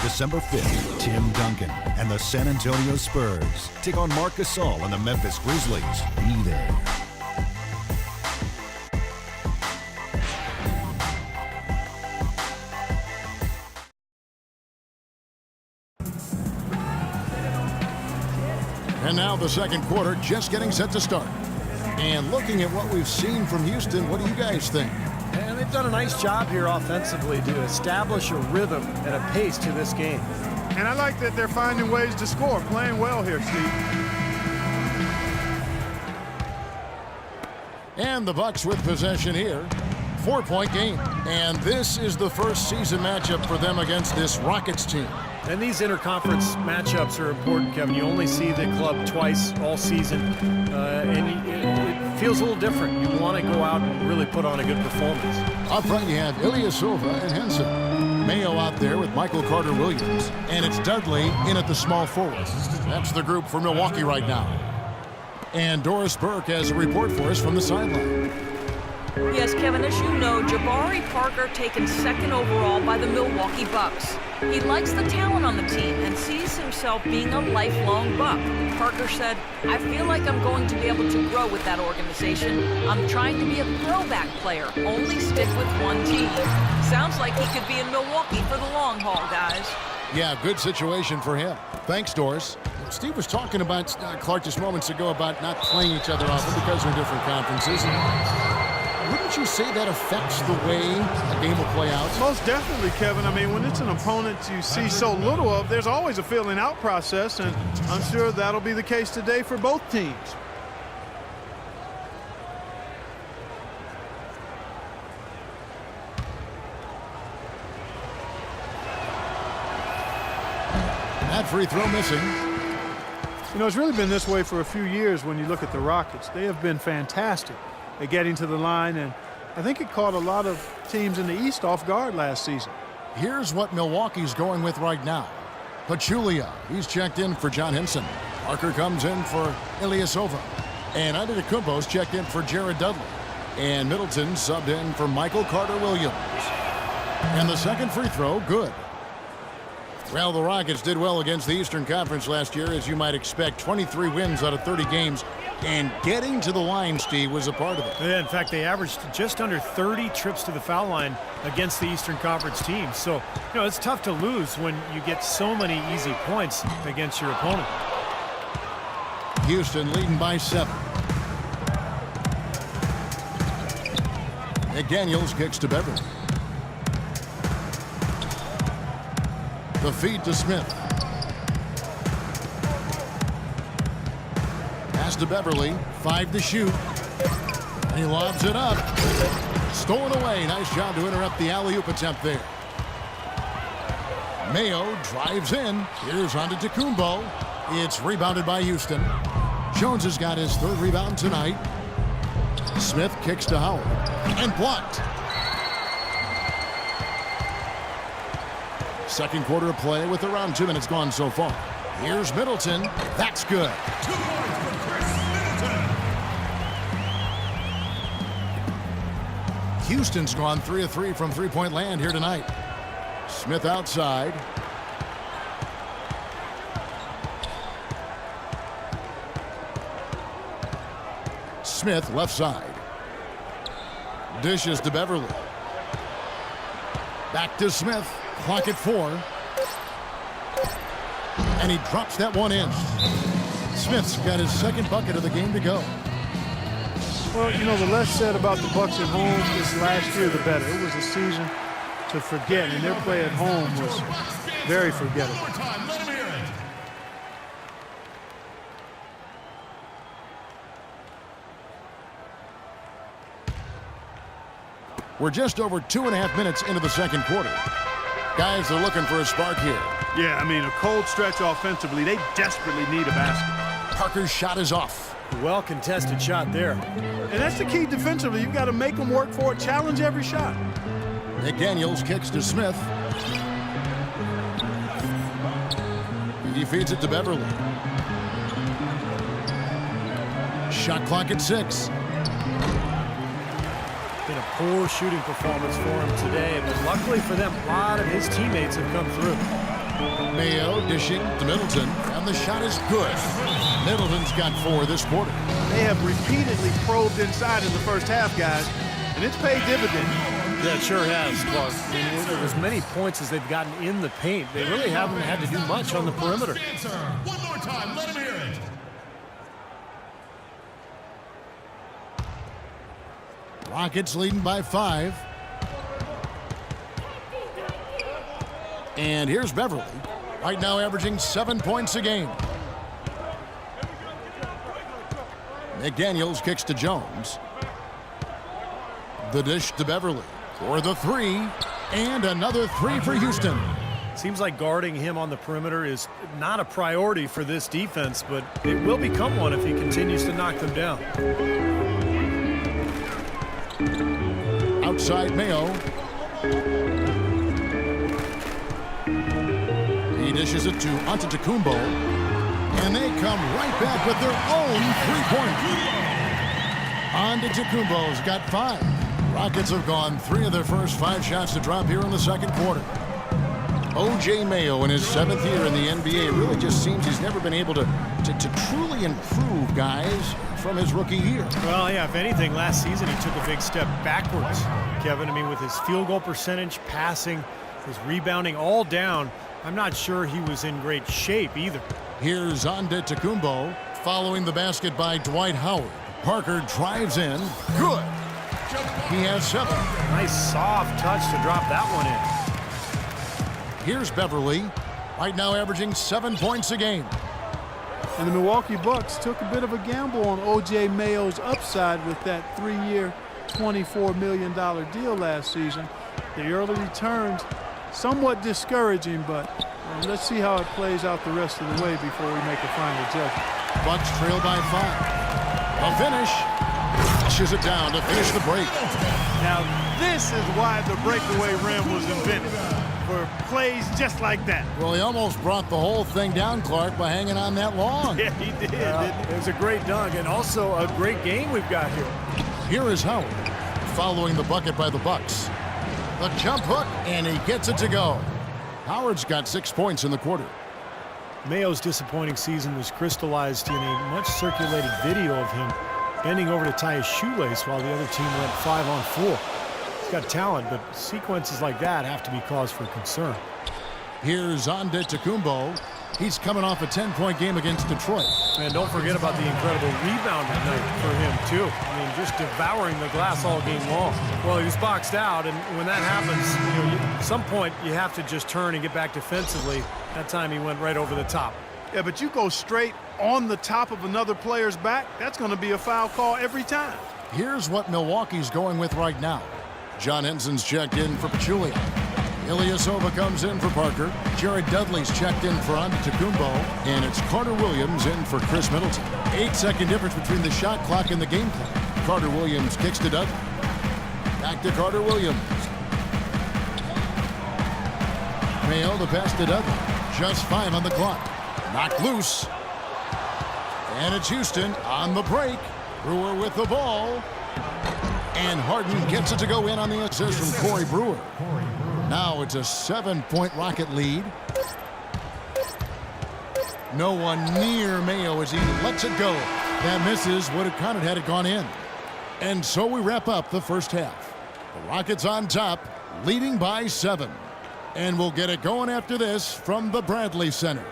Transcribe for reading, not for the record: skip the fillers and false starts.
December 5th, Tim Duncan and the San Antonio Spurs take on Marc Gasol and the Memphis Grizzlies. Be there. And now the second quarter just getting set to start. And looking at what we've seen from Houston, what do you guys think? And they've done a nice job here offensively to establish a rhythm and a pace to this game. And I like that they're finding ways to score, playing well here, Steve. And the Bucks with possession here. 4-point game. And this is the first season matchup for them against this Rockets team. And these interconference matchups are important, Kevin. You only see the club twice all season, and it feels a little different. You want to go out and really put on a good performance. Up front, you have Ilyasova and Henson. Mayo out there with Michael Carter-Williams. And it's Dudley in at the small forward. That's the group for Milwaukee right now. And Doris Burke has a report for us from the sideline. Yes, Kevin, as you know, Jabari Parker taken second overall by the Milwaukee Bucks. He likes the talent on the team and sees himself being a lifelong Buck. Parker said, "I feel like I'm going to be able to grow with that organization. I'm trying to be a throwback player, only stick with one team." Sounds like he could be in Milwaukee for the long haul, guys. Yeah, good situation for him. Thanks, Doris. Steve was talking about, Clark, just moments ago about not playing each other often because they're in different conferences. Wouldn't you say that affects the way a game will play out? Most definitely, Kevin. I mean, when it's an opponent you see so little of, there's always a feeling out process, and I'm sure that'll be the case today for both teams. That free throw missing. You know, it's really been this way for a few years when you look at the Rockets. They have been fantastic at getting to the line, and I think it caught a lot of teams in the East off guard last season. Here's what Milwaukee's going with right now. Pachulia, he's checked in for John Henson. Parker comes in for Ilyasova. And Antetokounmpo's checked in for Jared Dudley. And Middleton subbed in for Michael Carter-Williams. And the second free throw, good. Well, the Rockets did well against the Eastern Conference last year, as you might expect. 23 wins out of 30 games. And getting to the line, Steve, was a part of it. Yeah, in fact, they averaged just under 30 trips to the foul line against the Eastern Conference teams. So, you know, it's tough to lose when you get so many easy points against your opponent. Houston leading by 7. McDaniels kicks to Beverly. The feed to Smith. Pass to Beverly. 5 to shoot. And he lobs it up. Stolen away. Nice job to interrupt the alley-oop attempt there. Mayo drives in. Here's Antetokounmpo. It's rebounded by Houston. Jones has got his third rebound tonight. Smith kicks to Howard. And blocked. Second quarter of play with around 2 minutes gone so far. Here's Middleton. That's good. 2 points for Chris Middleton. Houston's gone 3 of 3 from three-point land here tonight. Smith outside. Smith left side. Dishes to Beverly. Back to Smith. Clock at 4. And he drops that one in. Smith's got his second bucket of the game to go. Well, you know, the less said about the Bucks at home this last year, the better. It was a season to forget, and their play at home was very forgettable. We're just over 2.5 minutes into the second quarter. Guys are looking for a spark here. Yeah, I mean, a cold stretch offensively. They desperately need a basket. Parker's shot is off. Well-contested shot there. And that's the key defensively. You've got to make them work for it, challenge every shot. McDaniels kicks to Smith. He feeds it to Beverly. Shot clock at 6. Been a poor shooting performance for him today, but luckily for them, a lot of his teammates have come through. Mayo dishing to Middleton, and the shot is good. Middleton's got 4 this quarter. They have repeatedly probed inside in the first half, guys, and it's paid dividends. Yeah, it sure has, Clark. I mean, as many points as they've gotten in the paint, they really haven't had to do much on the perimeter. One more time, let him hear it. Rockets leading by 5. And here's Beverly, right now averaging 7 points a game. McDaniels kicks to Jones. The dish to Beverly for the 3, and another 3 for Houston. Seems like guarding him on the perimeter is not a priority for this defense, but it will become one if he continues to knock them down. Outside Mayo. He dishes it to Antetokounmpo, and they come right back with their own 3-point. Antetokounmpo's got 5. Rockets have gone 3 of their first 5 shots to drop here in the second quarter. O.J. Mayo in his 7th year in the NBA really just seems he's never been able to truly improve, guys, from his rookie year. Well, yeah, if anything, last season he took a big step backwards, Kevin. I mean, with his field goal percentage, passing, his rebounding all down, I'm not sure he was in great shape either. Here's Antetokounmpo following the basket by Dwight Howard. Parker drives in. Good. He has 7. Nice soft touch to drop that one in. Here's Beverly, right now averaging 7 points a game. And the Milwaukee Bucks took a bit of a gamble on O.J. Mayo's upside with that 3-year, $24 million deal last season. The early returns, somewhat discouraging, but let's see how it plays out the rest of the way before we make a final judgment. Bucks trail by 5. A finish. Pushes it down to finish the break. Now, this is why the breakaway rim was invented, for plays just like that. Well, he almost brought the whole thing down, Clark, by hanging on that long. Yeah, he did. Didn't he? It was a great dunk and also a great game we've got here. Here is Howard, following the bucket by the Bucks. The jump hook, and he gets it to go. Howard's got 6 points in the quarter. Mayo's disappointing season was crystallized in a much circulated video of him bending over to tie his shoelace while the other team went 5-on-4. He's got talent, but sequences like that have to be cause for concern. Here's Antetokounmpo. He's coming off a 10-point game against Detroit. And don't forget about the incredible rebound night for him, too. I mean, just devouring the glass all game long. Well, he was boxed out, and when that happens, at some point you have to just turn and get back defensively. That time he went right over the top. Yeah, but you go straight on the top of another player's back, that's going to be a foul call every time. Here's what Milwaukee's going with right now. John Henson's checked in for Pachulia. Ilyasova comes in for Parker. Jared Dudley's checked in for Antetokounmpo. And it's Carter Williams in for Chris Middleton. 8-second difference between the shot clock and the game clock. Carter Williams kicks to Dudley. Back to Carter Williams. Mayo the pass to Dudley. Just 5 on the clock. Knocked loose. And it's Houston on the break. Brewer with the ball. And Harden gets it to go in on the assist from Corey Brewer. Now it's a 7-point Rocket lead. No one near Mayo as he lets it go. That misses. Would have counted had it gone in. And so we wrap up the first half. The Rockets on top, leading by 7. And we'll get it going after this from the Bradley Center.